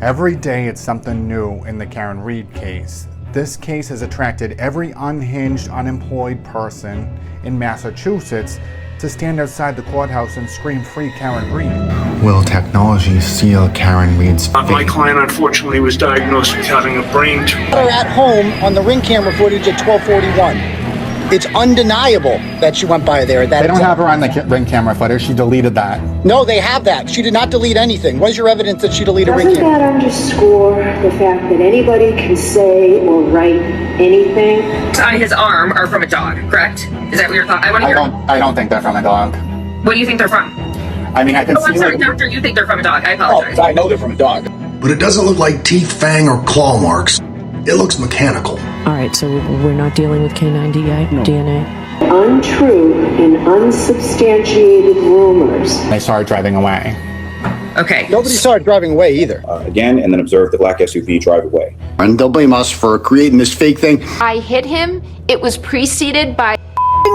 Every day it's something new in the Karen Read case. This case has attracted every unhinged, unemployed person in Massachusetts to stand outside the courthouse and scream, "Free Karen Read." Will technology seal Karen Read's fate? My client unfortunately was diagnosed with having a brain tumor. At home on the Ring camera footage at 12:41. It's undeniable that she went by there. They don't have her on the Ring camera footage. She deleted that. No, they have that. She did not delete anything. What is your evidence that she deleted Ring Doesn't camera? that underscore the fact that anybody can say or write anything? On his arm are from a dog, correct? Is that what you're thought? I don't think they're from a dog. What do you think they're from? I mean, I can Oh, I'm see. sorry, doctor. You think they're from a dog? I apologize. I know they're from a dog. But it doesn't look like teeth, fang, or claw marks. It looks mechanical. All right, so we're not dealing with K9 DNA? Untrue and unsubstantiated rumors. They saw her driving away. Okay. Nobody saw her driving away either. Again, and then observe the black SUV drive away. And they'll blame us for creating this fake thing. I hit him. It was preceded by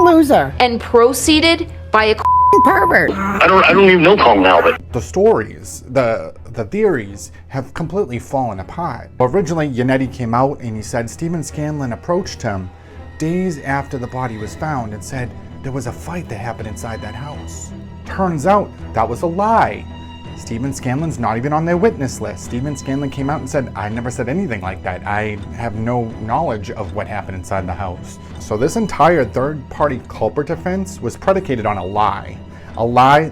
Loser. and proceeded by a Pervert. I don't even know Colin Albert. The stories, the theories have completely fallen apart. Originally, Yannetti came out and he said Stephen Scanlon approached him days after the body was found and said there was a fight that happened inside that house. Turns out that was a lie. Stephen Scanlon's not even on their witness list. Stephen Scanlon came out and said, "I never said anything like that. I have no knowledge of what happened inside the house." So this entire third-party culprit defense was predicated on a lie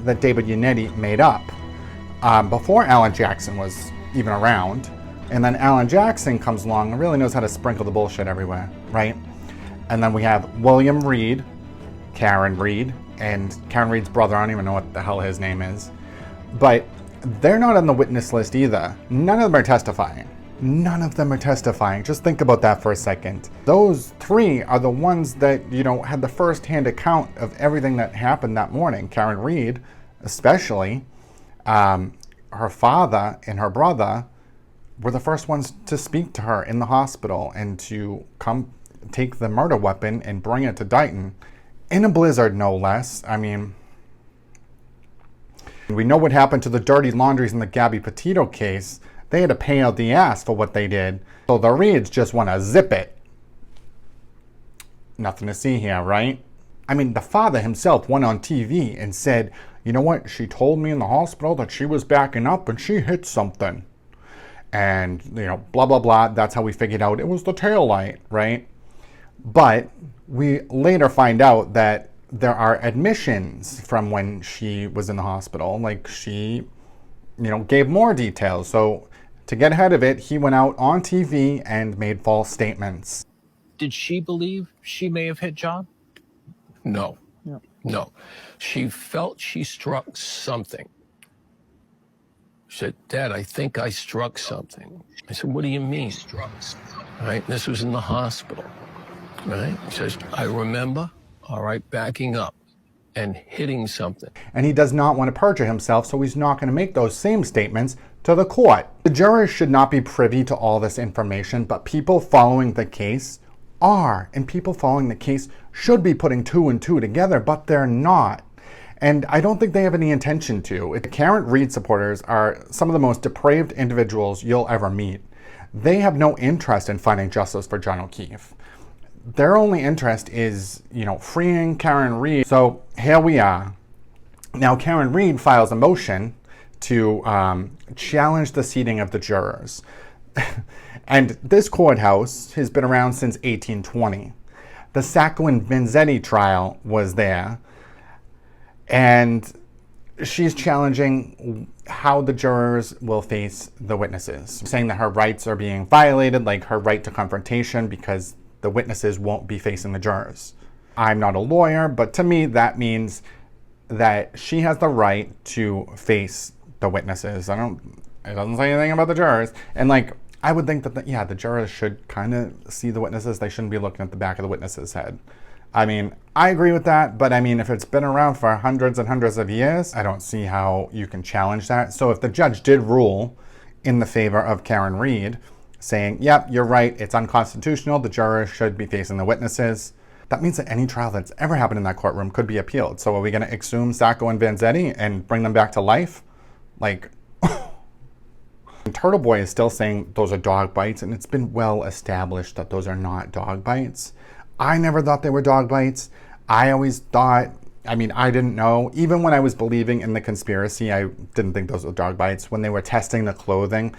that David Yannetti made up before Alan Jackson was even around. And then Alan Jackson comes along and really knows how to sprinkle the bullshit everywhere, right? And then we have William Read, Karen Read, and Karen Read's brother. I don't even know what the hell his name is. But they're not on the witness list either. None of them are testifying. None of them are testifying. Just think about that for a second. Those three are the ones that, had the first-hand account of everything that happened that morning. Karen Read, especially, her father and her brother were the first ones to speak to her in the hospital and to come take the murder weapon and bring it to Dighton. In a blizzard, no less. I mean, we know what happened to the dirty laundries in the Gabby Petito case. They had to pay out the ass for what they did. So the Reeds just want to zip it. Nothing to see here, right? I mean, the father himself went on TV and said, "You know what? She told me in the hospital that she was backing up and she hit something." And, blah, blah, blah. That's how we figured out it was the taillight, right? But we later find out that there are admissions from when she was in the hospital. Like she, gave more details. So to get ahead of it, he went out on TV and made false statements. Did she believe she may have hit John? No. No. She felt she struck something. She said, "Dad, I think I struck something." I said, "What do you mean?" Right? This was in the hospital. Right? She says, "I remember, all right, backing up and hitting something." And he does not want to perjure himself, so he's not going to make those same statements to the court. The jurors should not be privy to all this information, but people following the case are. And people following the case should be putting two and two together, but they're not. And I don't think they have any intention to. The Karen Read supporters are some of the most depraved individuals you'll ever meet. They have no interest in finding justice for John O'Keefe. Their only interest is, freeing Karen Read. So here we are. Now Karen Read files a motion to challenge the seating of the jurors. And this courthouse has been around since 1820. The Sacco and Vanzetti trial was there. And she's challenging how the jurors will face the witnesses, saying that her rights are being violated, like her right to confrontation, because the witnesses won't be facing the jurors. I'm not a lawyer, but to me that means that she has the right to face the witnesses. It doesn't say anything about the jurors. And I would think that the jurors should kind of see the witnesses. They shouldn't be looking at the back of the witness's head. I mean, I agree with that, but I mean, if it's been around for hundreds and hundreds of years, I don't see how you can challenge that. So if the judge did rule in the favor of Karen Read, saying, "Yep, you're right, it's unconstitutional, the jurors should be facing the witnesses," that means that any trial that's ever happened in that courtroom could be appealed. So are we going to exhume Sacco and Vanzetti and bring them back to life? And Turtle Boy is still saying those are dog bites, and it's been well established that those are not dog bites. I never thought they were dog bites. I always thought, I didn't know. Even when I was believing in the conspiracy, I didn't think those were dog bites. When they were testing the clothing,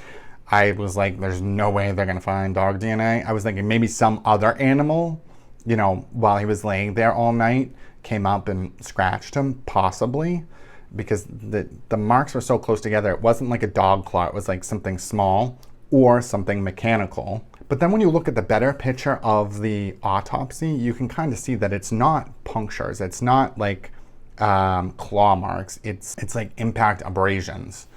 I was like, there's no way they're gonna find dog DNA. I was thinking maybe some other animal, while he was laying there all night, came up and scratched him, possibly, because the marks were so close together. It wasn't like a dog claw, it was like something small or something mechanical. But then when you look at the better picture of the autopsy, you can kind of see that it's not punctures, it's not like claw marks, it's like impact abrasions.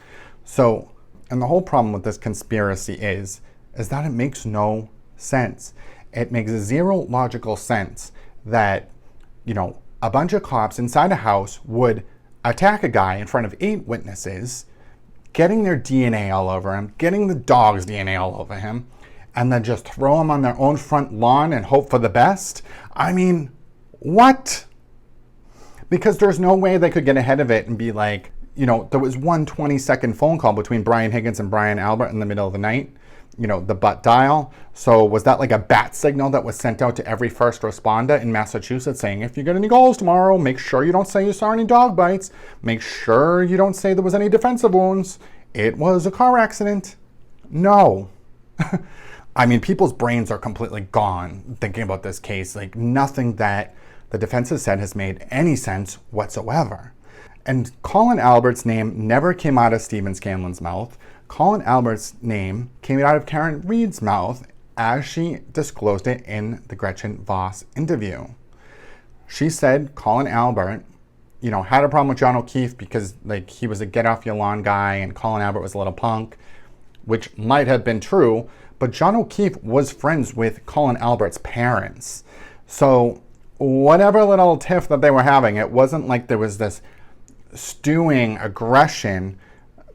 So, and the whole problem with this conspiracy is that it makes no sense. It makes zero logical sense that, a bunch of cops inside a house would attack a guy in front of 8 witnesses, getting their DNA all over him, getting the dog's DNA all over him, and then just throw him on their own front lawn and hope for the best. What? Because there's no way they could get ahead of it and be like, there was one 20-second phone call between Brian Higgins and Brian Albert in the middle of the night, the butt dial. So was that like a bat signal that was sent out to every first responder in Massachusetts saying, if you get any calls tomorrow, make sure you don't say you saw any dog bites. Make sure you don't say there was any defensive wounds. It was a car accident. No. People's brains are completely gone thinking about this case. Like, nothing that the defense has said has made any sense whatsoever. And Colin Albert's name never came out of Stephen Scanlon's mouth. Colin Albert's name came out of Karen Reed's mouth as she disclosed it in the Gretchen Voss interview. She said Colin Albert, had a problem with John O'Keefe because he was a get off your lawn guy and Colin Albert was a little punk, which might have been true, but John O'Keefe was friends with Colin Albert's parents. So whatever little tiff that they were having, it wasn't like there was this stewing aggression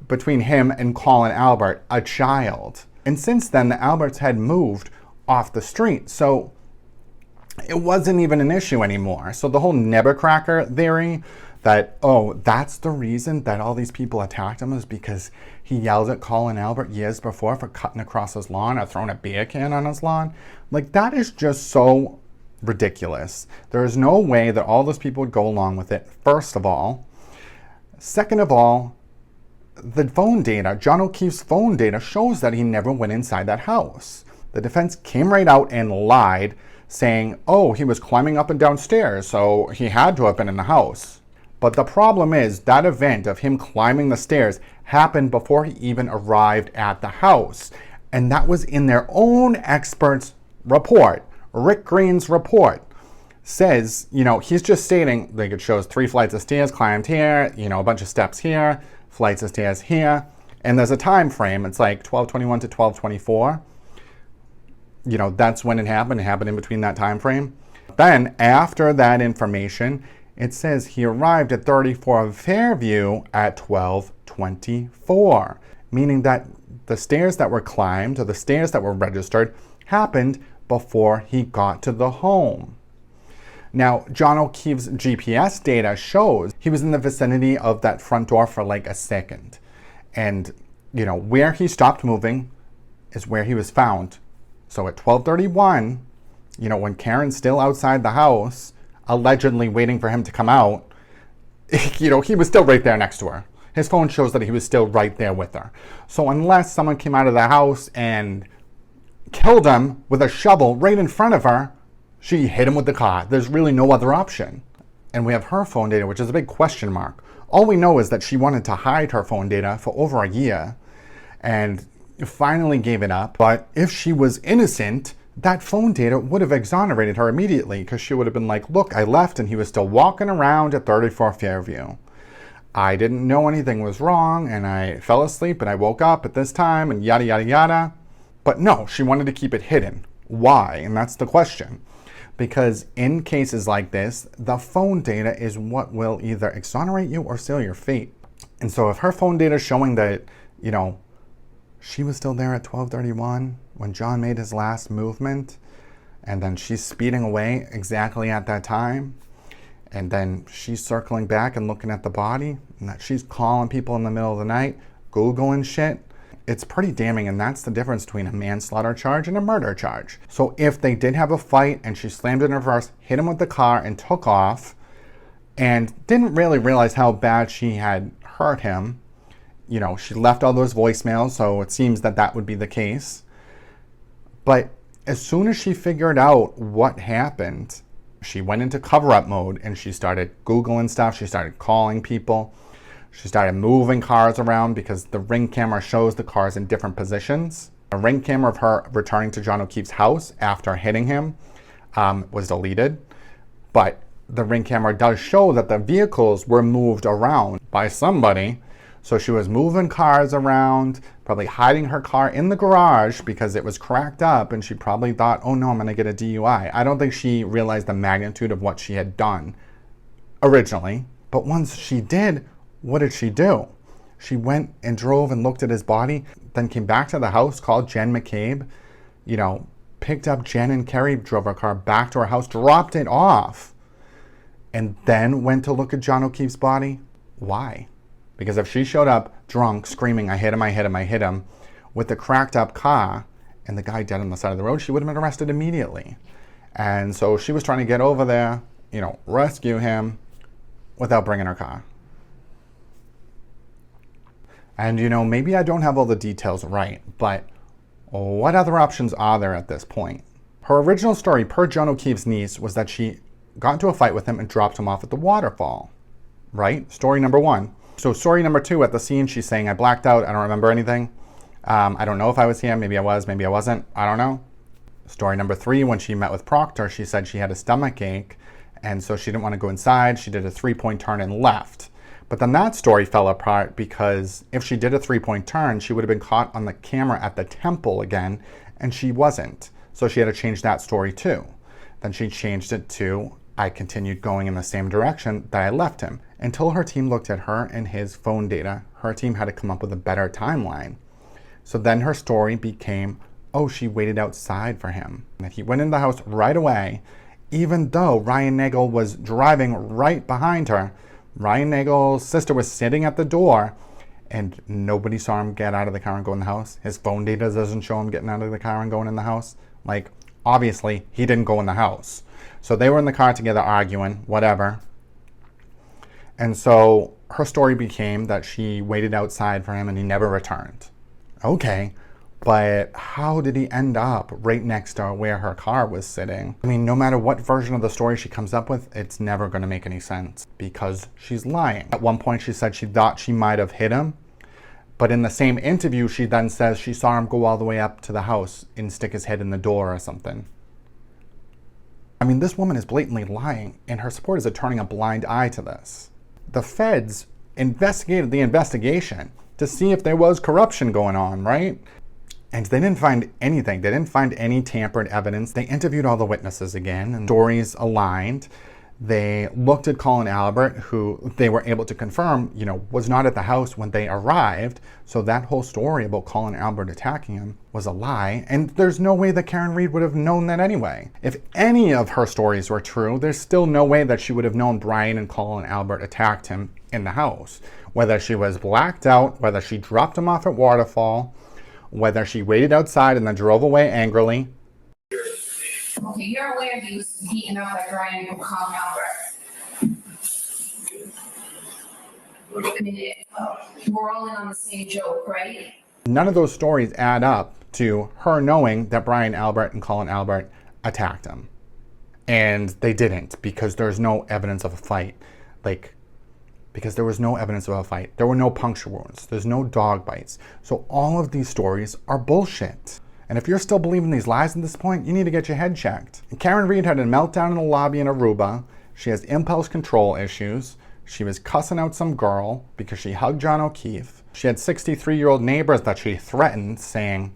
between him and Colin Albert, a child. And since then, the Alberts had moved off the street, so it wasn't even an issue anymore. So the whole Nebuchadnezzar theory that, that's the reason that all these people attacked him is because he yelled at Colin Albert years before for cutting across his lawn or throwing a beer can on his lawn. That is just so ridiculous. There is no way that all those people would go along with it, first of all. Second of all, the phone data, John O'Keefe's phone data, shows that he never went inside that house. The defense came right out and lied, saying, he was climbing up and down stairs, so he had to have been in the house. But the problem is that event of him climbing the stairs happened before he even arrived at the house. And that was in their own expert's report. Rick Green's report says, he's just stating, it shows 3 flights of stairs climbed here, a bunch of steps here, flights of stairs here, and there's a time frame. It's like 12:21 to 12:24. That's when it happened. It happened in between that time frame. Then, after that information, it says he arrived at 34 Fairview at 12:24, meaning that the stairs that were climbed, or the stairs that were registered, happened before he got to the home. Now, John O'Keefe's GPS data shows he was in the vicinity of that front door for like a second. And, where he stopped moving is where he was found. So at 12:31, when Karen's still outside the house, allegedly waiting for him to come out, he was still right there next to her. His phone shows that he was still right there with her. So unless someone came out of the house and killed him with a shovel right in front of her, she hit him with the car. There's really no other option. And we have her phone data, which is a big question mark. All we know is that she wanted to hide her phone data for over a year and finally gave it up. But if she was innocent, that phone data would have exonerated her immediately, because she would have been like, look, I left and he was still walking around at 34 Fairview. I didn't know anything was wrong and I fell asleep and I woke up at this time and yada, yada, yada. But no, she wanted to keep it hidden. Why? And that's the question. Because in cases like this, the phone data is what will either exonerate you or seal your fate. And so if her phone data is showing that, she was still there at 12:31 when John made his last movement, and then she's speeding away exactly at that time, and then she's circling back and looking at the body, and that she's calling people in the middle of the night, Googling shit, it's pretty damning, and that's the difference between a manslaughter charge and a murder charge. So if they did have a fight and she slammed it in reverse, hit him with the car, and took off, and didn't really realize how bad she had hurt him, you know, she left all those voicemails, so it seems that that would be the case. But as soon as she figured out what happened, she went into cover-up mode and she started Googling stuff. She started calling people. She started moving cars around because the Ring camera shows the cars in different positions. A Ring camera of her returning to John O'Keefe's house after hitting him was deleted. But the Ring camera does show that the vehicles were moved around by somebody. So she was moving cars around, probably hiding her car in the garage because it was cracked up, and she probably thought, oh no, I'm gonna get a DUI. I don't think she realized the magnitude of what she had done originally. But once she did, what did she do? She went and drove and looked at his body, then came back to the house, called Jen McCabe, you know, picked up Jen and Carrie, drove her car back to her house, dropped it off, and then went to look at John O'Keefe's body. Why? Because if she showed up drunk, screaming, I hit him, I hit him, I hit him, with the cracked up car and the guy dead on the side of the road, she would have been arrested immediately. And so she was trying to get over there, you know, rescue him without bringing her car. And, you know, maybe I don't have all the details right, but what other options are there at this point? Her original story, per John O'Keefe's niece, was that she got into a fight with him and dropped him off at the waterfall, right? Story number one. So story number two, at the scene, she's saying, I blacked out, I don't remember anything. I don't know if I was here, maybe I was, maybe I wasn't, I don't know. Story number three, when she met with Proctor, she said she had a stomach ache, and so she didn't want to go inside. She did a 3-point turn and left. But then that story fell apart because if she did a 3-point turn, she would have been caught on the camera at the temple again, and she wasn't. So she had to change that story too. Then she changed it to, I continued going in the same direction that I left him. Until her team looked at her and his phone data, her team had to come up with a better timeline. So then her story became, oh, she waited outside for him. And he went in the house right away, even though Ryan Nagel was driving right behind her. Ryan Nagel's sister was sitting at the door, and nobody saw him get out of the car and go in the house. His phone data doesn't show him getting out of the car and going in the house. Like, obviously, he didn't go in the house. So they were in the car together arguing, whatever. And so her story became that she waited outside for him and he never returned. Okay, but how did he end up right next to where her car was sitting? I mean, no matter what version of the story she comes up with, it's never going to make any sense because she's lying. At one point she said she thought she might have hit him, but in the same interview she then says she saw him go all the way up to the house and stick his head in the door or something. I mean, this woman is blatantly lying, and her supporters are turning a blind eye to this. The feds investigated the investigation to see if there was corruption going on, right? And they didn't find anything. They didn't find any tampered evidence. They interviewed all the witnesses again, and stories aligned. They looked at Colin Albert, who they were able to confirm, you know, was not at the house when they arrived. So that whole story about Colin Albert attacking him was a lie. And there's no way that Karen Reed would have known that anyway. If any of her stories were true, there's still no way that she would have known Brian and Colin Albert attacked him in the house. Whether she was blacked out, whether she dropped him off at Waterfall, whether she waited outside and then drove away angrily. Okay, you're aware he was beaten up by Brian and Colin Albert. I mean, we're all in on the same joke, right? None of those stories add up to her knowing that Brian Albert and Colin Albert attacked him. And they didn't, because there's no evidence of a fight. Because there was no evidence of a fight. There were no puncture wounds. There's no dog bites. So all of these stories are bullshit. And if you're still believing these lies at this point, you need to get your head checked. Karen Reed had a meltdown in the lobby in Aruba. She has impulse control issues. She was cussing out some girl because she hugged John O'Keefe. She had 63-year-old neighbors that she threatened, saying,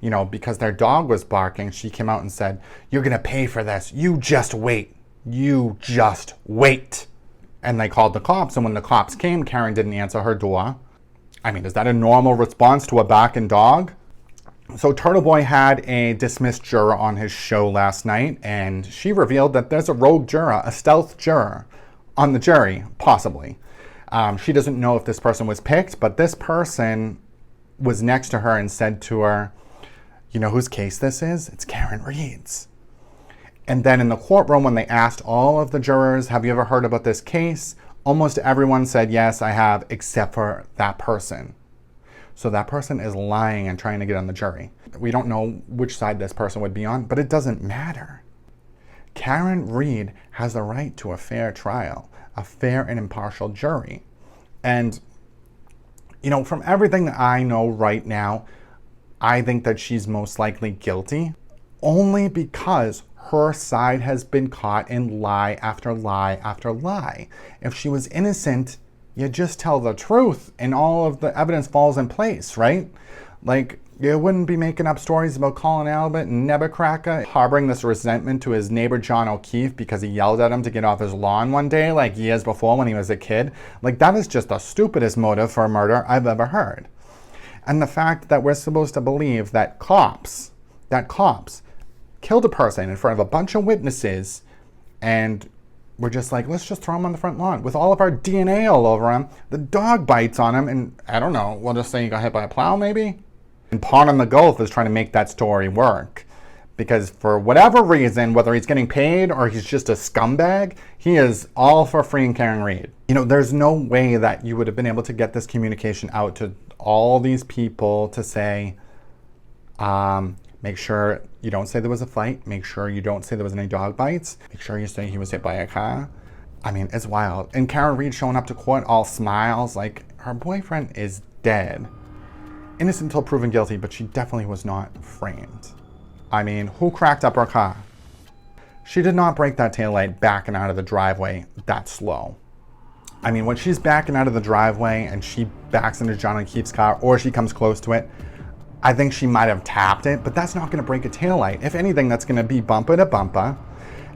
you know, because their dog was barking, she came out and said, you're gonna pay for this. You just wait. You just wait. And they called the cops, and when the cops came, Karen didn't answer her door. I mean, is that a normal response to a barking dog? So Turtle Boy had a dismissed juror on his show last night, and she revealed that there's a rogue juror, a stealth juror, on the jury, possibly. She doesn't know if this person was picked, but this person was next to her and said to her, you know whose case this is? It's Karen Reed's. And then in the courtroom, when they asked all of the jurors, have you ever heard about this case? Almost everyone said, yes, I have, except for that person. So that person is lying and trying to get on the jury. We don't know which side this person would be on, but it doesn't matter. Karen Reed has the right to a fair trial, a fair and impartial jury. And, you know, from everything that I know right now, I think that she's most likely guilty, only because her side has been caught in lie after lie after lie. If she was innocent, you just tell the truth and all of the evidence falls in place, right? Like, you wouldn't be making up stories about Colin Albert and Nebuchadnezzar harboring this resentment to his neighbor John O'Keefe because he yelled at him to get off his lawn one day, like years before when he was a kid. Like, that is just the stupidest motive for a murder I've ever heard. And the fact that we're supposed to believe that cops killed a person in front of a bunch of witnesses, and we're just like, let's just throw him on the front lawn with all of our DNA all over him, the dog bites on him, and I don't know, we'll just say he got hit by a plow maybe? And Pawn on the Gulf is trying to make that story work. Because for whatever reason, whether he's getting paid or he's just a scumbag, he is all for freeing Karen Reed. You know, there's no way that you would have been able to get this communication out to all these people to say, make sure you don't say there was a fight. Make sure you don't say there was any dog bites. Make sure you say he was hit by a car. I mean, it's wild. And Karen Reed showing up to court all smiles, like her boyfriend is dead. Innocent until proven guilty, but she definitely was not framed. I mean, who cracked up her car? She did not break that taillight backing out of the driveway that slow. I mean, when she's backing out of the driveway and she backs into John O'Keefe's car, or she comes close to it, I think she might have tapped it, but that's not going to break a taillight. If anything, that's going to be bumper to bumper.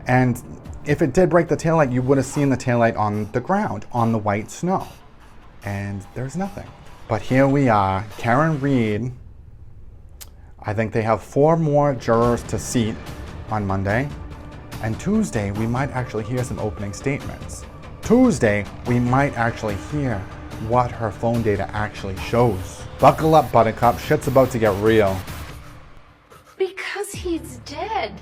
And if it did break the taillight, you would have seen the taillight on the ground, on the white snow. And there's nothing. But here we are, Karen Reed. I think they have 4 more jurors to seat on Monday. And Tuesday, we might actually hear some opening statements. Tuesday, we might actually hear what her phone data actually shows. Buckle up, Buttercup. Shit's about to get real. Because he's dead.